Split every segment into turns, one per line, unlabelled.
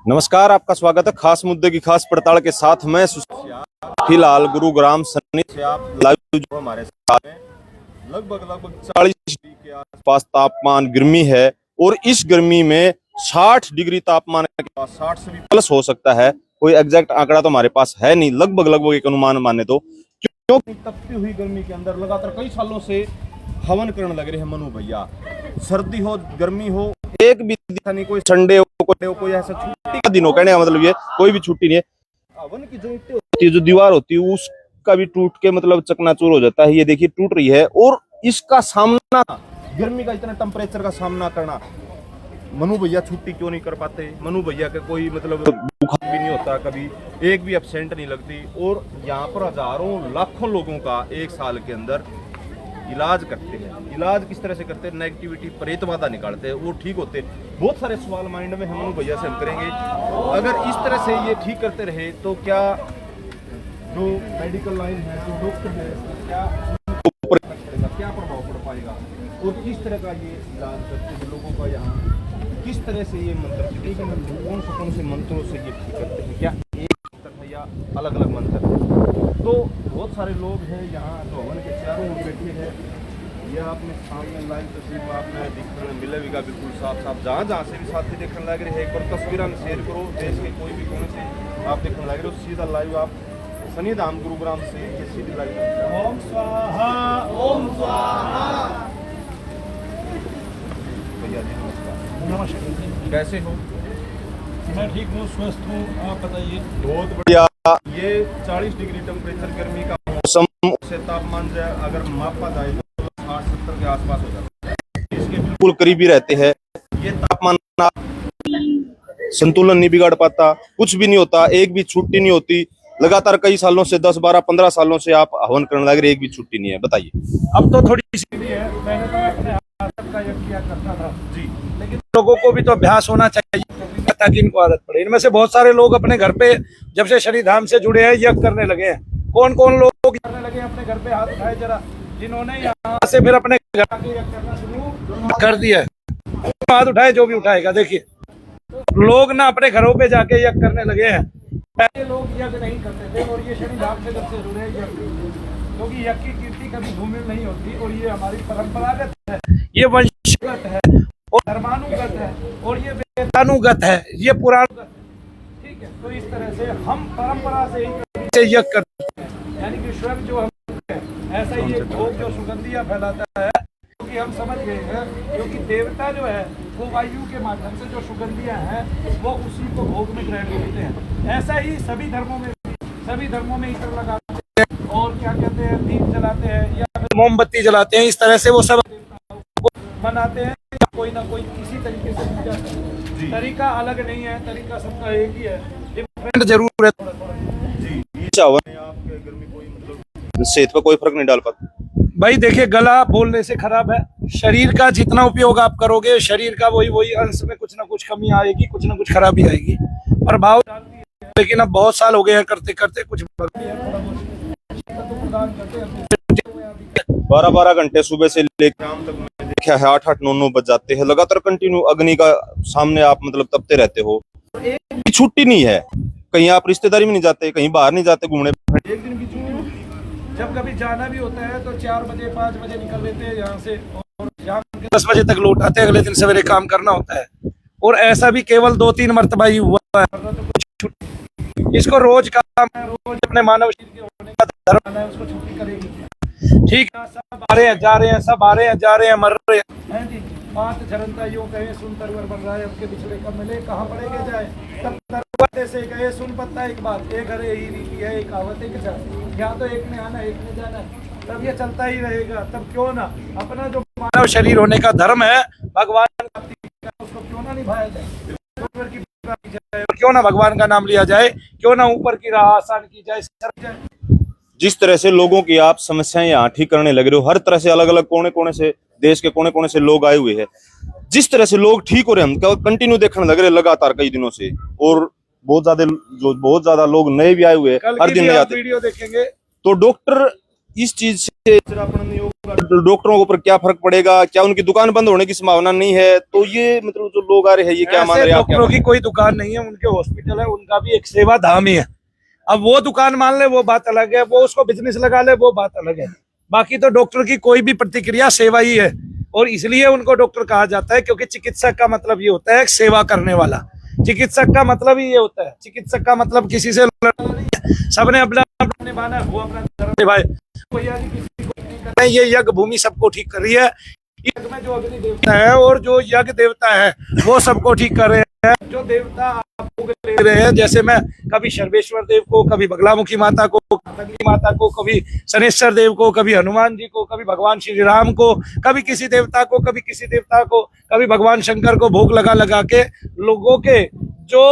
नमस्कार, आपका स्वागत है खास मुद्दे की खास पड़ताल के साथ। मैं फिलहाल गुरुग्राम सन्नी से आप लाइव जो हमारे साथ हैं, लगभग 40 डिग्री के आसपास तापमान गर्मी है और इस गर्मी में 60 डिग्री तापमान के पास 60 से भी प्लस हो सकता है। कोई एग्जैक्ट आंकड़ा तो हमारे पास है नहीं, लगभग एक अनुमान माने तो, क्योंकि तपती हुई गर्मी के अंदर लगातार कई सालों से हवन करने लग रहे हैं मनु भैया। सर्दी हो गर्मी हो, एक भी दिखा नहीं, कोई संडे हो कोई ऐसा छुट्टी का दिन हो, कहने का मतलब ये कोई भी छुट्टी नहीं है। हवन की जो ईंटें होती है, जो दीवार होती है, उसका भी टूट के मतलब चकनाचूर हो जाता है। ये देखिए टूट रही है और इसका सामना, गर्मी का इतना टेम्परेचर का सामना करना, मनु भैया छुट्टी क्यों नहीं कर पाते? मनु भैया का कोई मतलब बुखार भी नहीं होता, कभी एक भी एब्सेंट नहीं लगती। और यहाँ पर हजारों लाखों लोगों का एक साल के अंदर इलाज करते हैं। इलाज किस तरह से करते हैं? नेगेटिविटी प्रेतवादा निकालते हैं, वो ठीक होते हैं। बहुत सारे सवाल माइंड में हम भैया से हम करेंगे। अगर इस तरह से ये ठीक करते रहे तो क्या जो मेडिकल लाइन है, जो डॉक्टर है, क्या प्रभाव पड़ पाएगा? और किस तरह का ये इलाज करते हैं लोगों का, यहाँ किस तरह से ये मंत्र, कौन से मंत्रों से ये ठीक करते हैं? क्या एक तरह या अलग अलग मंत्र? तो बहुत सारे लोग हैं यहाँ जो हवन के चारों ओर बैठे हैं। ये आपने सामने लाइव तस्वीर में आपने दिखने मिलेगा बिल्कुल साफ जहाँ से भी साथी देखने लग रहे हैं। एक बार तस्वीर में शेयर करो, देश के कोई भी कोने से आप देखने लग रहे हो, सीधा लाइव आप सनी धाम गुरुग्राम से ये सीधी लाइव। ओम स्वाहा ओम स्वाहा। भैया जी नमस्कार।
नमस्कार,
कैसे हो?
मैं ठीक हूँ, स्वस्थ हूँ, आप बताइए।
बहुत बढ़िया। ये 40 डिग्री टेम्परेचर गर्मी का मौसम से तापमान जो अगर मापा जाए तो 60-70 के आसपास हो जाता है। इसके बिल्कुल करीब ही रहते हैं। ये तापमान संतुलन नहीं बिगाड़ पाता, कुछ भी नहीं होता, एक भी छुट्टी नहीं होती। लगातार कई सालों से 10, 12, 15 सालों से आप हवन करने लग रहे, एक भी छुट्टी नहीं है। बताइए।
अब तो थोड़ी सी है, मैंने तो अपने आदत का यज्ञ किया करता था जी, लेकिन लोगों को भी तो अभ्यास होना चाहिए ताकि इनको आदत पड़े। इनमें से बहुत सारे लोग अपने घर पे जब से शनि धाम से जुड़े हैं यज्ञ करने लगे हैं। कौन कौन लोग करने लगे अपने घर पे? हाथ उठाए जरा, जिन्होंने यहाँ से फिर अपने घर के यज्ञ करना शुरू कर दिया है। हाथ उठाए जो भी उठाएगा। देखिए लोग ना अपने घरों पे जाके यज्ञ करने लगे हैं। पहले लोग यज्ञ नहीं करते थे और ये शनि धाम से जब से जुड़े यज्ञ, क्योंकि यज्ञ की कीर्ति कभी धूमिल नहीं होती और ये हमारी परंपरागत है, ये वंशगत है और धर्मानुगत है और ये वेदानुगत है, ये पुराणगत है। ठीक है, तो इस तरह से हम परंपरा से ही यज्ञ करते हैं, यानी कि स्वयं जो हम ऐसा ही एक भोग जो सुगंधियां फैलाता है, क्योंकि हम समझ गए हैं, क्योंकि देवता जो है वो वायु के माध्यम से जो सुगंधियां हैं वो उसी को भोग में ग्रहण करते हैं। ऐसा ही सभी धर्मों में इत्र लगाते हैं और क्या कहते हैं, दीप जलाते हैं या फिर मोमबत्ती जलाते हैं। इस तरह से वो सब मनाते हैं, कोई ना कोई किसी तरीके से पूजा करते हैं। तरीका अलग नहीं है, तरीका सबका एक ही है, डिफरेंट जरूर है
जी। आपके घर में कोई मतलब सेहत पर कोई फर्क नहीं डाल पाता?
भाई देखिए, गला बोलने से खराब है। शरीर का जितना उपयोग आप करोगे, शरीर का वही अंश में कुछ ना कुछ कमी आएगी, कुछ ना कुछ खराबी आएगी, प्रभाव डालती है। लेकिन अब बहुत साल हो गए हैं करते करते, कुछ
12 घंटे सुबह से लेकर शाम तक मैंने देखा है 8, 9 बज जाते हैं लगातार कंटिन्यू अग्नि का सामने आप मतलब तपते रहते हो। एक भी छुट्टी नहीं है, कहीं आप रिश्तेदारी में नहीं जाते, कहीं बाहर नहीं जाते घूमने।
एक दिन भी छुट्टी, जब कभी जाना भी होता है तो 4 बजे 5 बजे निकल लेते हैं यहाँ से और शाम के 10 बजे तक लौट आते हैं। अगले दिन सवेरे काम करना होता है और ऐसा भी केवल 2-3 मरतबा ही हुआ है। तो कुछ छुट्टी, इसको रोज काम है, रोज अपने मानव शरीर के होने का धर्म है, उसको छुट्टी करेगी। ठीक है, सब आ रहे हैं जा रहे हैं, सब आ रहे हैं जा रहे हैं, मर रहे हैं जी। बात झरनता यूं कहे, सुन तरवर बन रहा है, अब के पिछले कब मिले, कहाँ पड़ेगे जाए। तब तरवते से कहे, सुन पत्ता एक बात, एक घरे ही रीति है, एक आवत एक जाए। यहाँ तो एक ने आना एक ने जाना, तब ये चलता ही रहेगा। तब क्यों ना अपना जो मानव शरीर होने का धर्म है, भगवान का उसको क्यों ना निभाया जाए, क्यों ना भगवान का नाम लिया जाए, क्यों ना ऊपर की राह आसान की जाए।
जिस तरह से लोगों की आप समस्याएं यहाँ ठीक करने लग रहे हो, हर तरह से अलग अलग कोने कोने से, देश के कोने कोने से लोग आए हुए हैं। जिस तरह से लोग ठीक हो रहे हैं, हम कंटिन्यू देखने लग रहे हैं लगातार कई दिनों से, और बहुत ज्यादा लोग नए भी आए हुए हैं, हर दिन नए आते।
वीडियो देखेंगे
तो डॉक्टर इस चीज से चिरापन नहीं होगा, डॉक्टरों के ऊपर क्या फर्क पड़ेगा, क्या उनकी दुकान बंद होने की संभावना नहीं है? तो ये मतलब जो लोग आ रहे हैं ये क्या मान रहे हैं आप?
डॉक्टरों की कोई दुकान नहीं है, उनके हॉस्पिटल है, उनका भी एक सेवा धाम ही है। अब वो दुकान मान ले वो बात अलग है, वो उसको बिजनेस लगा ले वो बात अलग है। बाकी तो डॉक्टर की कोई भी प्रतिक्रिया सेवा ही है, और इसलिए उनको डॉक्टर कहा जाता है, क्योंकि चिकित्सक का मतलब ये होता है सेवा करने वाला। चिकित्सक का मतलब ही ये होता है, चिकित्सक का मतलब किसी से लड़ना नहीं है, सबने अपना निभाना है, वो अपना धर्म निभाए। भैया जी किसी को नहीं कर रहे, ये यज्ञ भूमि सबको ठीक कर रही है। यज्ञ में जो अग्नि देवता है और जो यज्ञ देवता है वो सबको ठीक कर रहे हैं। जो देवता आप ले रहे हैं, जैसे मैं कभी सर्वेश्वर देव को, कभी बगलामुखी माता को, कभी माता को, कभी शनेश्वर देव को, कभी हनुमान जी को, कभी भगवान श्री राम को, कभी किसी देवता को, कभी किसी देवता को, कभी भगवान शंकर को भोग लगा लगा के लोगों के जो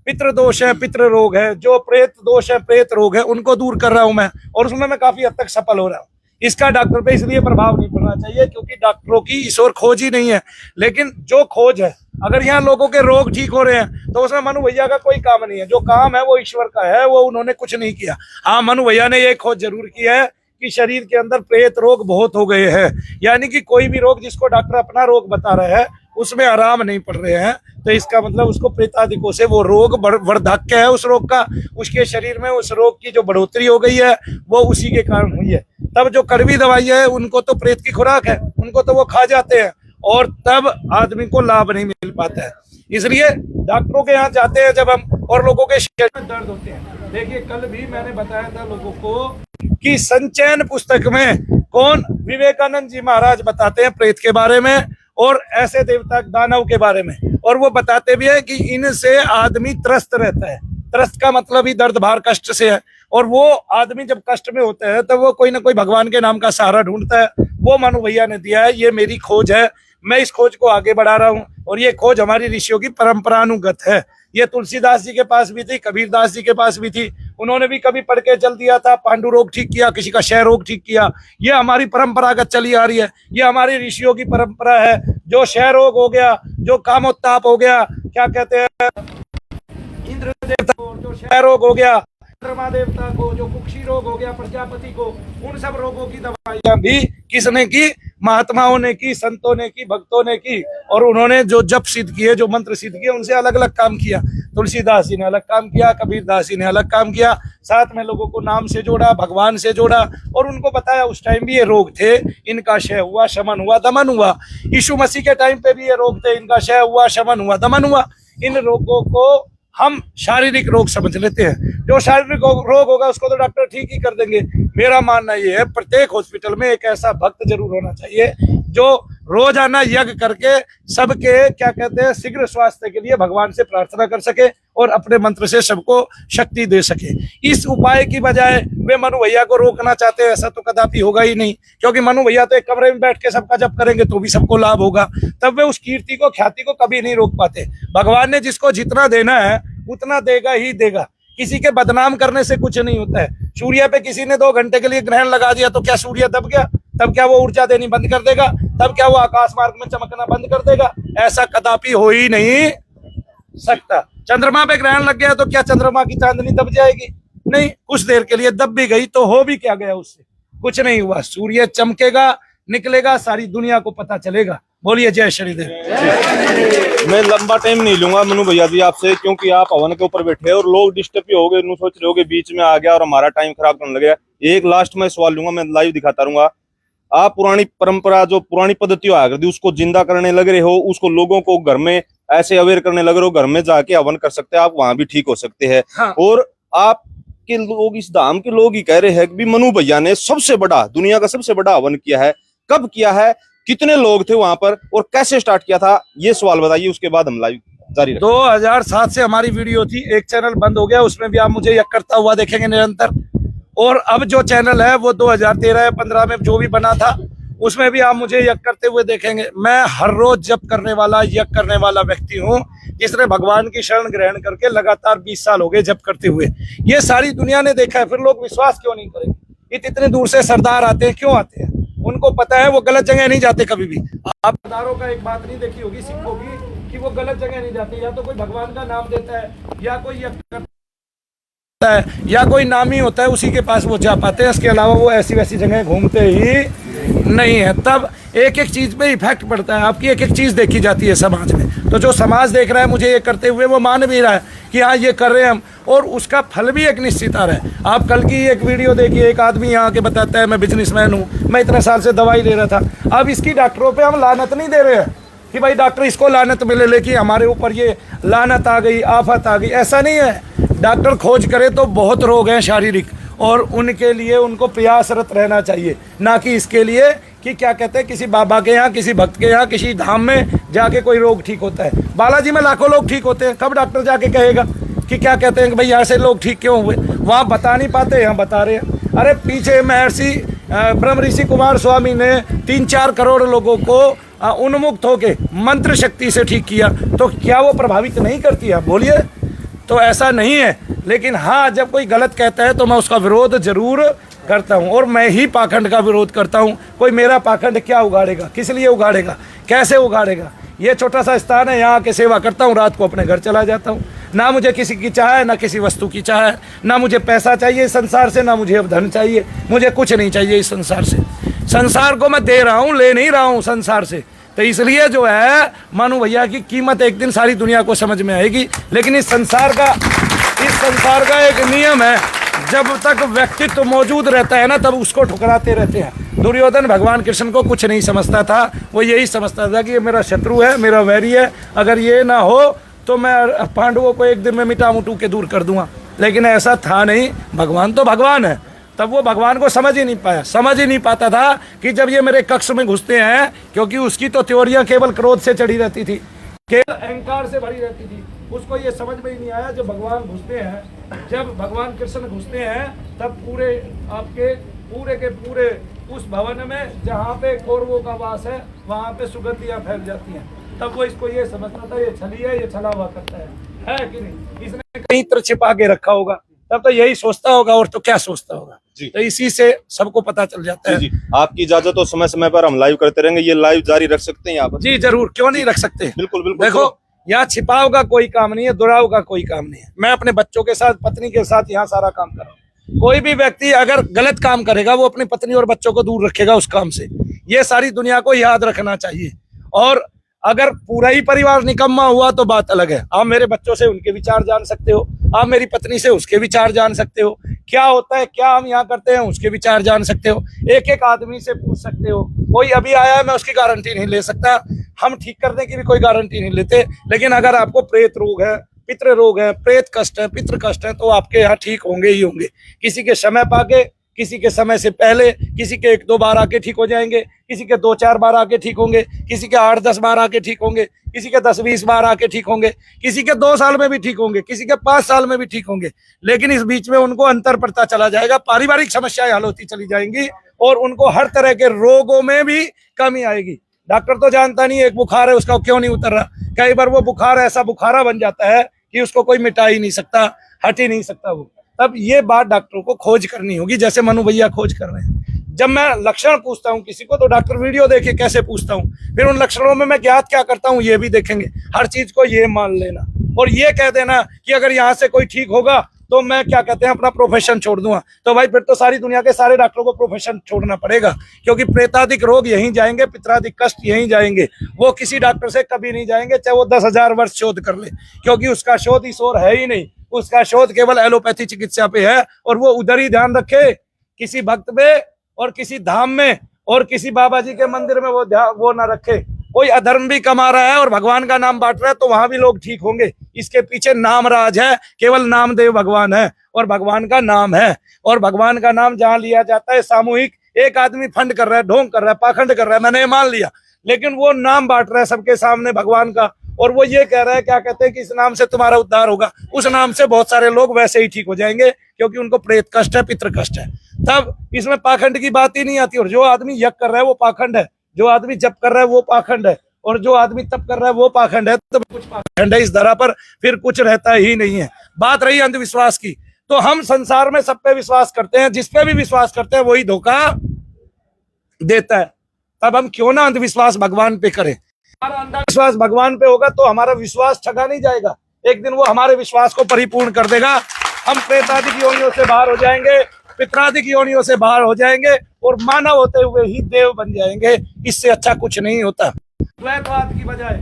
पितृ दोष है, पितृ रोग है, जो प्रेत दोष है, प्रेत रोग है, उनको दूर कर रहा हूं मैं, और उसमें मैं काफी हद तक सफल हो रहा हूँ। इसका डॉक्टर पे इसलिए प्रभाव नहीं पड़ना चाहिए क्योंकि डॉक्टरों की इस ओर खोज ही नहीं है। लेकिन जो खोज है, अगर यहाँ लोगों के रोग ठीक हो रहे हैं तो उसमें मनु भैया का कोई काम नहीं है। जो काम है वो ईश्वर का है, वो उन्होंने कुछ नहीं किया। हाँ, मनु भैया ने ये खोज जरूर की है कि शरीर के अंदर प्रेत रोग बहुत हो गए हैं, यानी कि कोई भी रोग जिसको डॉक्टर अपना रोग बता रहा है उसमें आराम नहीं पड़ रहे हैं, तो इसका मतलब उसको प्रेतादिकों से वो रोग वर्धाक्य है उस रोग का, उसके शरीर में उस रोग की जो बढ़ोतरी हो गई है वो उसी के कारण हुई है। तब जो कड़वी दवाई है उनको तो प्रेत की खुराक है, उनको तो वो खा जाते हैं और तब आदमी को लाभ नहीं मिल पाता है। इसलिए डॉक्टरों के यहाँ जाते हैं जब हम, और लोगों के शरीर में दर्द होते हैं। देखिए कल भी मैंने बताया था लोगों को कि संचयन पुस्तक में कौन, विवेकानंद जी महाराज बताते हैं प्रेत के बारे में और ऐसे देवता दानव के बारे में, और वो बताते भी है कि इनसे आदमी त्रस्त रहता है। त्रस्त का मतलब ही दर्द भार कष्ट से है, और वो आदमी जब कष्ट में होता है तो वो कोई ना कोई भगवान के नाम का सहारा ढूंढता है। वो मनु भैया ने दिया है, ये मेरी खोज है, मैं इस खोज को आगे बढ़ा रहा हूँ, और ये खोज हमारी ऋषियों की परंपरानुगत है। ये तुलसीदास जी के पास भी थी, कबीरदास जी के पास भी थी, उन्होंने भी कभी पढ़ के चल दिया था, पांडु रोग ठीक किया, किसी का क्षय रोग ठीक किया। ये हमारी परंपरागत चली आ रही है, ये हमारी ऋषियों की परंपरा है। जो क्षय रोग हो गया, जो कामोत्ताप हो गया, क्या कहते हैं, इंद्र देवता को जो क्षय रोग हो गया, चंद्रमा देवता को जो कुक्षी रोग हो गया, प्रजापति को, उन सब रोगों की दवाइयां भी किसने की? महात्माओं ने की, संतों ने की, भक्तों ने की, और उन्होंने जो जप सिद्ध किए, जो मंत्र सिद्ध किए, उनसे अलग अलग काम किया। तुलसीदास जी ने अलग काम किया, कबीरदास जी ने अलग काम किया, साथ में लोगों को नाम से जोड़ा, भगवान से जोड़ा, और उनको बताया उस टाइम भी ये रोग थे, इनका क्षय हुआ, शमन हुआ, दमन हुआ। यीशु मसीह के टाइम पे भी ये रोग थे, इनका क्षय हुआ, शमन हुआ, दमन हुआ। इन रोगों को हम शारीरिक रोग समझ लेते हैं। जो शारीरिक रोग होगा उसको तो डॉक्टर ठीक ही कर देंगे। मेरा मानना ये है प्रत्येक हॉस्पिटल में एक ऐसा भक्त जरूर होना चाहिए जो रोजाना यज्ञ करके सबके, क्या कहते हैं, शीघ्र स्वास्थ्य के लिए भगवान से प्रार्थना कर सके और अपने मंत्र से सबको शक्ति दे सके। इस उपाय की बजाय वे मनु भैया को रोकना चाहते हैं, ऐसा तो कदापि होगा ही नहीं, क्योंकि मनु भैया तो एक कमरे में बैठ के सबका जप करेंगे तो भी सबको लाभ होगा। तब वे उस कीर्ति को, ख्याति को कभी नहीं रोक पाते। भगवान ने जिसको जितना देना है उतना देगा ही देगा। किसी के बदनाम करने से कुछ नहीं होता है। सूर्य पे किसी ने 2 घंटे के लिए ग्रहण लगा दिया तो क्या सूर्य दब गया? तब क्या वो ऊर्जा देनी बंद कर देगा? तब क्या वो आकाश मार्ग में चमकना बंद कर देगा? ऐसा कदापि हो ही नहीं सकता। चंद्रमा पे ग्रहण लग गया तो क्या चंद्रमा की चांदनी दब जाएगी? नहीं, कुछ देर के लिए दब भी गई तो हो भी क्या गया, उससे कुछ नहीं हुआ। सूर्य चमकेगा, निकलेगा, सारी दुनिया को पता चलेगा। बोलिए जय श्रीदेव।
मैं लंबा टाइम नहीं लूंगा मनु भैया जी आपसे, क्योंकि आप हवन के ऊपर बैठे और लोग डिस्टर्ब भी हो गए, सोच रहे होगे बीच में आ गया और हमारा टाइम खराब करने लगे। एक लास्ट में सवाल लूंगा, मैं लाइव दिखाता रहूंगा। आप पुरानी परंपरा, जो पुरानी पद्धति आया करती, उसको जिंदा करने लग रहे हो, उसको लोगों को घर में ऐसे अवेयर करने लग रहे हो, घर में जाके हवन कर सकते हैं आप, वहां भी ठीक हो सकते हैं।
हाँ।
और आप के लोग, इस धाम के लोग ही कह रहे हैं कि मनु भैया ने सबसे बड़ा, दुनिया का सबसे बड़ा हवन किया है। कब किया है, कितने लोग थे वहां पर और कैसे स्टार्ट किया था, ये सवाल बताइए, उसके बाद हम लाइव जारी रखेंगे।
2007 से हमारी वीडियो थी, एक चैनल बंद हो गया, उसमें भी आप मुझे यज्ञ करता हुआ देखेंगे निरंतर। और अब जो चैनल है वो 2013 या 15 में जो भी बना था उसमें भी आप मुझे यज्ञ करते हुए देखेंगे। मैं हर रोज जप करने वाला, यज्ञ करने वाला व्यक्ति हूँ, जिसने भगवान की शरण ग्रहण करके लगातार 20 साल हो गए जप करते हुए। ये सारी दुनिया ने देखा है, फिर लोग विश्वास क्यों नहीं करेंगे? इतने दूर से सरदार आते हैं, क्यों आते हैं? उनको पता है वो गलत जगह नहीं जाते कभी भी। आप सरदारों का एक बात नहीं देखी होगी, सिखों की, कि वो गलत जगह नहीं जाते, या तो कोई भगवान का नाम देता है या कोई है या कोई नामी होता है उसी के पास वो जा पाते हैं, इसके अलावा वो ऐसी वैसी जगह घूमते ही नहीं है। तब एक एक चीज़ पे इफेक्ट पड़ता है, आपकी एक एक चीज़ देखी जाती है समाज में। तो जो समाज देख रहा है मुझे ये करते हुए, वो मान भी रहा है कि हाँ ये कर रहे हैं हम, और उसका फल भी एक निश्चित आ रहा है। आप कल की एक वीडियो देखिए, एक आदमी यहाँ के बताता है मैं बिजनेसमैन हूँ, मैं इतने साल से दवाई ले रहा था। अब इसकी डॉक्टरों पे हम लानत नहीं दे रहे हैं कि भाई डॉक्टर इसको लानत मिले, लेकिन हमारे ऊपर ये लानत आ गई, आफत आ गई, ऐसा नहीं है। डॉक्टर खोज करे तो बहुत रोग हैं शारीरिक, और उनके लिए उनको प्रयासरत रहना चाहिए, ना कि इसके लिए कि क्या कहते हैं किसी बाबा के यहाँ, किसी भक्त के यहाँ, किसी धाम में जाके कोई रोग ठीक होता है। बालाजी में लाखों लोग ठीक होते हैं, कब डॉक्टर जाके कहेगा कि क्या कहते हैं कि भाई ऐसे लोग ठीक क्यों हुए? वहाँ बता नहीं पाते, यहाँ बता रहे हैं। अरे पीछे महर्षि ब्रह्म ऋषि कुमार स्वामी ने 3-4 करोड़ लोगों को उन्मुक्त होके मंत्र शक्ति से ठीक किया, तो क्या वो प्रभावित नहीं करती है? बोलिए। तो ऐसा नहीं है, लेकिन हाँ जब कोई गलत कहता है तो मैं उसका विरोध जरूर करता हूँ, और मैं ही पाखंड का विरोध करता हूँ। कोई मेरा पाखंड क्या उगाड़ेगा, किस लिए उगाड़ेगा, कैसे उगाड़ेगा? ये छोटा सा स्थान है, यहाँ के सेवा करता हूँ, रात को अपने घर चला जाता हूँ। ना मुझे किसी की चाह है, ना किसी वस्तु की चाह है, ना मुझे पैसा चाहिए इस संसार से, ना मुझे अब धन चाहिए, मुझे कुछ नहीं चाहिए इस संसार से। संसार को मैं दे रहा हूँ, ले नहीं रहा हूँ संसार से। तो इसलिए जो है मानू भैया की कीमत एक दिन सारी दुनिया को समझ में आएगी। लेकिन इस संसार का एक नियम है, जब तक व्यक्तित्व मौजूद रहता है ना, तब उसको ठुकराते रहते हैं। दुर्योधन भगवान कृष्ण को कुछ नहीं समझता था, वो यही समझता था कि ये मेरा शत्रु है, मेरा वैरी है, अगर ये ना हो तो मैं पांडवों को एक दिन में मिटा मुटू के दूर कर दूंगा। लेकिन ऐसा था नहीं, भगवान तो भगवान है। तब वो भगवान को समझ ही नहीं पाता था कि जब ये मेरे कक्ष में घुसते हैं, क्योंकि उसकी तो त्योरियां केवल क्रोध से चढ़ी रहती थी, केवल अहंकार से भरी रहती थी। उसको ये समझ में ही नहीं आया जब भगवान घुसते हैं, जब भगवान कृष्ण घुसते हैं, तब पूरे आपके पूरे के पूरे उस भवन में जहाँ पे कौरवों का वास है, वहाँ पे सुगंधियाँ फैल जाती हैं। तब वो इसको ये समझता था ये छली है, ये छला हुआ करता है कि नहीं, इसने कहीं तो छिपा के रखा होगा। तब तो यही सोचता होगा, और तो क्या सोचता होगा। तो इसी से सबको पता चल जाता है।
जी, आपकी इजाजत हो, समय समय पर हम लाइव करते रहेंगे। ये लाइव जारी रख सकते हैं यहाँ पर?
जी जरूर, क्यों नहीं रख सकते।
बिल्कुल बिल्कुल।
देखो यहाँ छिपाव का कोई काम नहीं है, दुराव का कोई काम नहीं है। मैं अपने बच्चों के साथ, पत्नी के साथ यहाँ सारा काम कर रहा हूँ। कोई भी व्यक्ति अगर गलत काम करेगा, वो अपनी पत्नी और बच्चों को दूर रखेगा उस काम से। ये सारी दुनिया को याद रखना चाहिए। और अगर पूरा ही परिवार निकम्मा हुआ तो बात अलग है। आप मेरे बच्चों से उनके विचार जान सकते हो, आप मेरी पत्नी से उसके विचार जान सकते हो, क्या होता है, क्या हम यहाँ करते हैं, उसके विचार जान सकते हो। एक एक आदमी से पूछ सकते हो। कोई अभी आया है, मैं उसकी गारंटी नहीं ले सकता, हम ठीक करने की भी कोई गारंटी नहीं लेते। लेकिन अगर आपको प्रेत रोग है, पितृ रोग है, प्रेत कष्ट है, पितृ कष्ट है, तो आपके यहाँ ठीक होंगे ही होंगे। किसी के समय पाके, किसी के समय से पहले, किसी के 1-2 बार आके ठीक हो जाएंगे, किसी के 2-4 बार आके ठीक होंगे, किसी के 8-10 बार आके ठीक होंगे, किसी के 10-20 बार आके ठीक होंगे, किसी के 2 साल में भी ठीक होंगे, किसी के 5 साल में भी ठीक होंगे। लेकिन इस बीच में उनको अंतर पड़ता चला जाएगा, पारिवारिक समस्याएं हल होती चली जाएंगी, और उनको हर तरह के रोगों में भी कमी आएगी। डॉक्टर तो जानता नहीं एक बुखार है, उसका क्यों नहीं उतर रहा। कई बार वो बुखार ऐसा बुखारा बन जाता है कि उसको कोई मिटा ही नहीं सकता, हट ही नहीं सकता वो। तब ये बात डॉक्टरों को खोज करनी होगी, जैसे मनु भैया खोज कर रहे हैं। जब मैं लक्षण पूछता हूँ किसी को, तो डॉक्टर वीडियो देखे कैसे पूछता हूँ, फिर उन लक्षणों में मैं ज्ञात क्या करता हूँ ये भी देखेंगे। हर चीज को ये मान लेना और ये कह देना कि अगर यहाँ से कोई ठीक होगा तो मैं क्या कहते हैं अपना प्रोफेशन छोड़ दूंगा, तो भाई फिर तो सारी दुनिया के सारे डॉक्टरों को प्रोफेशन छोड़ना पड़ेगा। क्योंकि प्रेतादिक रोग यहीं जाएंगे, पितरादिक कष्ट यहीं जाएंगे। वो किसी डॉक्टर से कभी नहीं जाएंगे, चाहे वो 10,000 वर्ष शोध कर ले, क्योंकि उसका शोध इस ओर है ही नहीं। उसका शोध केवल एलोपैथी चिकित्सा पे है। और वो उधर ही ध्यान रखे, किसी भक्त पे और किसी धाम में और किसी बाबा जी के मंदिर में वो ना रखे। कोई अधर्म भी कमा रहा है और भगवान का नाम बांट रहा है, तो वहां भी लोग ठीक होंगे। इसके पीछे नाम राज है, केवल नामदेव भगवान है और भगवान का नाम है। और भगवान का नाम जहां लिया जाता है सामूहिक, एक आदमी फंड कर रहा है, ढोंग कर रहा है, पाखंड कर रहा है, मैंने मान लिया, लेकिन वो नाम बांट रहा है सबके सामने भगवान का। और वो ये कह रहा है, क्या कहते हैं कि इस नाम से तुम्हारा उद्धार होगा। उस नाम से बहुत सारे लोग वैसे ही ठीक हो जाएंगे, क्योंकि उनको प्रेत कष्ट है, पितृ कष्ट है। तब इसमें पाखंड की बात ही नहीं आती। और जो आदमी यज्ञ कर रहा है वो पाखंड है, जो आदमी जप कर रहा है वो पाखंड है, और जो आदमी तप कर रहा है वो पाखंड है। तो कुछ पाखंड है इस धरा पर, फिर कुछ रहता ही नहीं है। बात रही अंधविश्वास की, तो हम संसार में सब पे विश्वास करते हैं, जिस पे भी विश्वास करते हैं वही धोखा देता है। तब हम क्यों ना अंधविश्वास भगवान पे करें। हमारा अंधविश्वास भगवान पे होगा तो हमारा विश्वास ठगा नहीं जाएगा। एक दिन वो हमारे विश्वास को परिपूर्ण कर देगा। हम प्रेतादि की योनियों से बाहर हो जाएंगे, पितरादि की योनियों से बाहर हो जाएंगे और मानव होते हुए ही देव बन जाएंगे। इससे अच्छा कुछ नहीं होता। द्वैतवाद की बजाय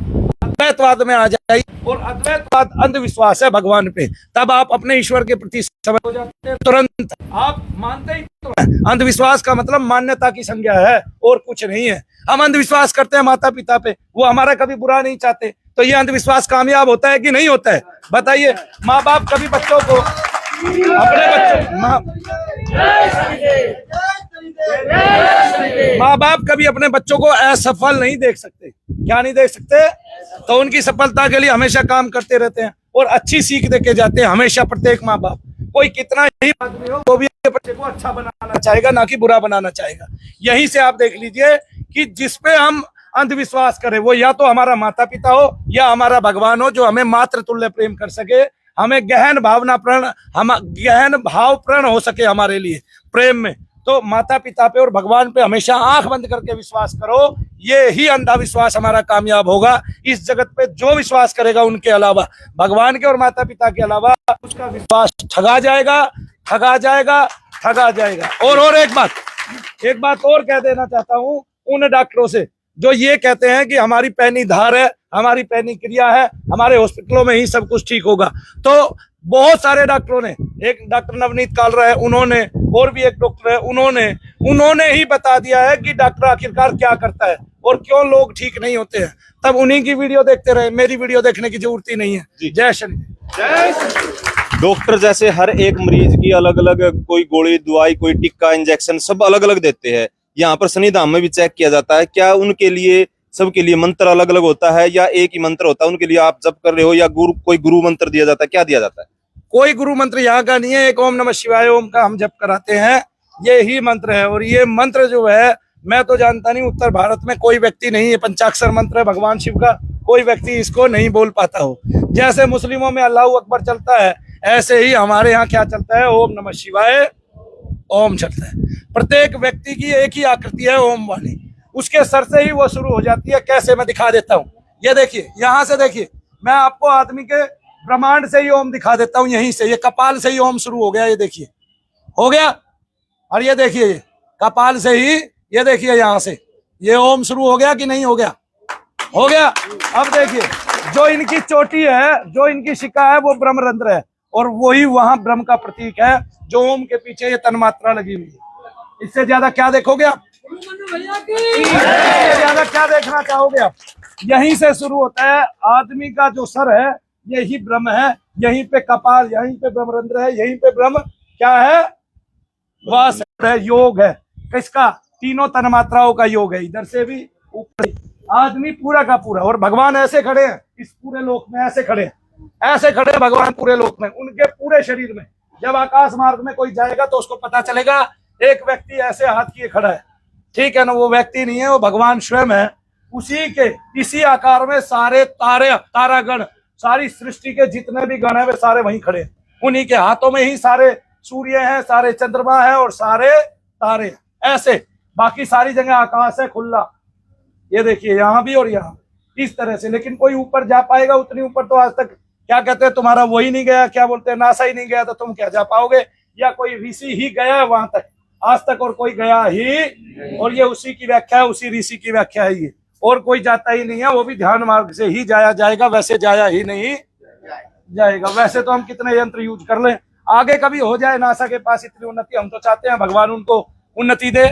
अद्वैतवाद में आ जाए, और अद्वैतवाद अंधविश्वास है भगवान पे, तब आप अपने ईश्वर के प्रति समझ हो जाते हैं तुरंत, आप मानते ही तुरंत। अंधविश्वास का मतलब मान्यता की संज्ञा है और कुछ नहीं है। हम अंधविश्वास करते हैं माता पिता पे, वो हमारा कभी बुरा नहीं चाहते, तो ये अंधविश्वास कामयाब होता है कि नहीं होता है? बताइए। माँ बाप कभी बच्चों को अपने बच्चों माँ बाप कभी अपने बच्चों को असफल नहीं देख सकते। क्या नहीं देख सकते? तो उनकी सफलता के लिए हमेशा काम करते रहते हैं और अच्छी सीख देके जाते हैं हमेशा। प्रत्येक माँ बाप, कोई कितना ही आदमी हो, वो भी अपने बच्चे को अच्छा बनाना चाहेगा, ना कि बुरा बनाना चाहेगा। यहीं से आप देख लीजिए कि जिसपे हम अंधविश्वास करें वो या तो हमारा माता पिता हो या हमारा भगवान हो, जो हमें मातृ तुल्य प्रेम कर सके, हमें गहन भावना प्रण, हम गहन भाव प्रण हो सके हमारे लिए प्रेम में। तो माता पिता पे और भगवान पे हमेशा आंख बंद करके विश्वास करो। ये ही अंधा विश्वास हमारा कामयाब होगा। इस जगत पे जो विश्वास करेगा उनके अलावा, भगवान के और माता पिता के अलावा, उसका विश्वास ठगा जाएगा, ठगा जाएगा, ठगा जाएगा। और एक बात और कह देना चाहता हूँ उन डॉक्टरों से जो ये कहते हैं कि हमारी पैनी धार है, हमारी पैनी क्रिया है, हमारे हॉस्पिटलों में ही सब कुछ ठीक होगा। तो बहुत सारे डॉक्टरों ने, एक डॉक्टर नवनीत कालरा है, उन्होंने, और भी एक डॉक्टर है, उन्होंने ही बता दिया है कि डॉक्टर आखिरकार क्या करता है और क्यों लोग ठीक नहीं होते हैं। तब उन्हीं की वीडियो देखते रहे, मेरी वीडियो देखने की जरूरत ही नहीं है। जय श्री।
डॉक्टर जैसे हर एक मरीज की अलग अलग कोई गोली दवाई, कोई टिक्का, इंजेक्शन सब अलग अलग देते हैं। यहाँ पर शनि धाम में भी चेक किया जाता है। क्या उनके लिए, सबके लिए मंत्र अलग अलग होता है या एक ही मंत्र होता है उनके लिए? आप जप कर रहे हो या कोई गुरु मंत्र दिया जाता है? क्या दिया जाता है?
कोई गुरु मंत्र यहाँ का नहीं है। एक ओम नमः शिवाय ओम का हम जप कराते हैं, ये ही मंत्र है। और ये मंत्र जो है, मैं तो जानता नहीं उत्तर भारत में कोई व्यक्ति नहीं है, पंचाक्षर मंत्र है भगवान शिव का, कोई व्यक्ति इसको नहीं बोल पाता हो। जैसे मुस्लिमों में अल्लाह अकबर चलता है, ऐसे ही हमारे यहाँ क्या चलता है? ओम नमः शिवाय ओम चलता है। प्रत्येक व्यक्ति की एक ही आकृति है ओम वाली, उसके सर से ही वो शुरू हो जाती है। कैसे? मैं दिखा देता हूँ। ये देखिए, यहाँ से देखिए, मैं आपको आदमी के ब्रह्मांड से ही ओम दिखा देता हूँ। यहीं से, ये कपाल से ही ओम शुरू हो गया। ये देखिए, हो गया। और ये देखिए, ये कपाल से ही, ये देखिए यहाँ से ये ओम शुरू हो गया कि नहीं हो गया? हो गया। अब देखिए, जो इनकी चोटी है, जो इनकी शिखा है, वो ब्रह्मरंध्र है, और वही वहां ब्रह्म का प्रतीक है, जो ओम के पीछे ये तन्मात्रा लगी हुई है। इससे ज्यादा क्या देखोगे आप? इससे ज्यादा क्या देखना चाहोगे आप? यहीं से शुरू होता है। आदमी का जो सर है यही ब्रह्म है, यहीं पे कपाल, यहीं पे ब्रह्मरंध्र है, यहीं पे ब्रह्म क्या है? वास है, योग है। किसका? तीनों तन्मात्राओं का योग है। इधर से भी, ऊपर आदमी पूरा का पूरा, और भगवान ऐसे खड़े हैं इस पूरे लोक में, ऐसे खड़े हैं, ऐसे खड़े हैं भगवान पूरे लोक में, उनके पूरे शरीर में। जब आकाश मार्ग में कोई जाएगा तो उसको पता चलेगा एक व्यक्ति ऐसे हाथ किए खड़ा है, ठीक है ना? वो व्यक्ति नहीं है, वो भगवान स्वयं है। उसी के इसी आकार में सारे तारागण, सारी सृष्टि के जितने भी गण है वे सारे वहीं खड़े हैं। उन्हीं के हाथों में ही सारे सूर्य हैं, सारे चंद्रमा है और सारे तारे ऐसे। बाकी सारी जगह आकाश है खुला। ये देखिए, यहाँ भी और यहाँ इस तरह से। लेकिन कोई ऊपर जा पाएगा? उतनी ऊपर तो आज तक, क्या कहते हैं, तुम्हारा वही नहीं गया, क्या बोलते हैं, नासा ही नहीं गया, तो तुम क्या जा पाओगे? या कोई ऋषि ही गया है वहां तक आज तक, और कोई गया ही, और ये उसी की व्याख्या है, उसी ऋषि की व्याख्या है ये, और कोई जाता ही नहीं है। वो भी ध्यान मार्ग से ही जाया जाएगा, वैसे जाया ही नहीं जाएगा। वैसे तो हम कितने यंत्र यूज कर लें, आगे कभी हो जाए नासा के पास इतनी उन्नति, हम तो चाहते हैं भगवान उनको उन्नति दे,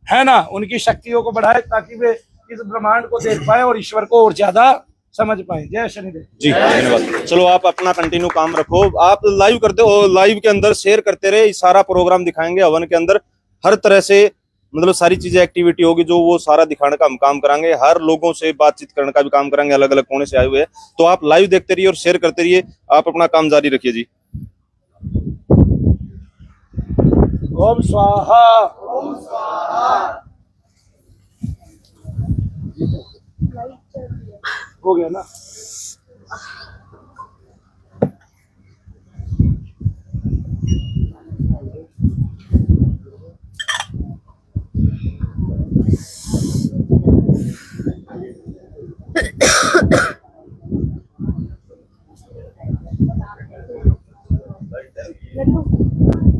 है ना, उनकी शक्तियों को बढ़ाए, ताकि वे इस ब्रह्मांड को देख पाए और ईश्वर को और ज्यादा समझ पाए। जय शनिदेव
जी, धन्यवाद। चलो, आप अपना कंटिन्यू काम रखो। आप लाइव करते हो, लाइव के अंदर शेयर करते रहे। सारा प्रोग्राम दिखाएंगे हवन के अंदर, हर तरह से, मतलब सारी चीजें एक्टिविटी होगी जो वो सारा दिखाने का हम काम कराएंगे। हर लोगों से बातचीत करने का भी काम कराएंगे, अलग अलग कोने से आए हुए हैं। तो आप लाइव देखते रहिए और शेयर करते रहिए। आप अपना काम जारी रखिए जी।
ओम स्वाहा। ओम स्वाहा। हो गया ना?
लड्डू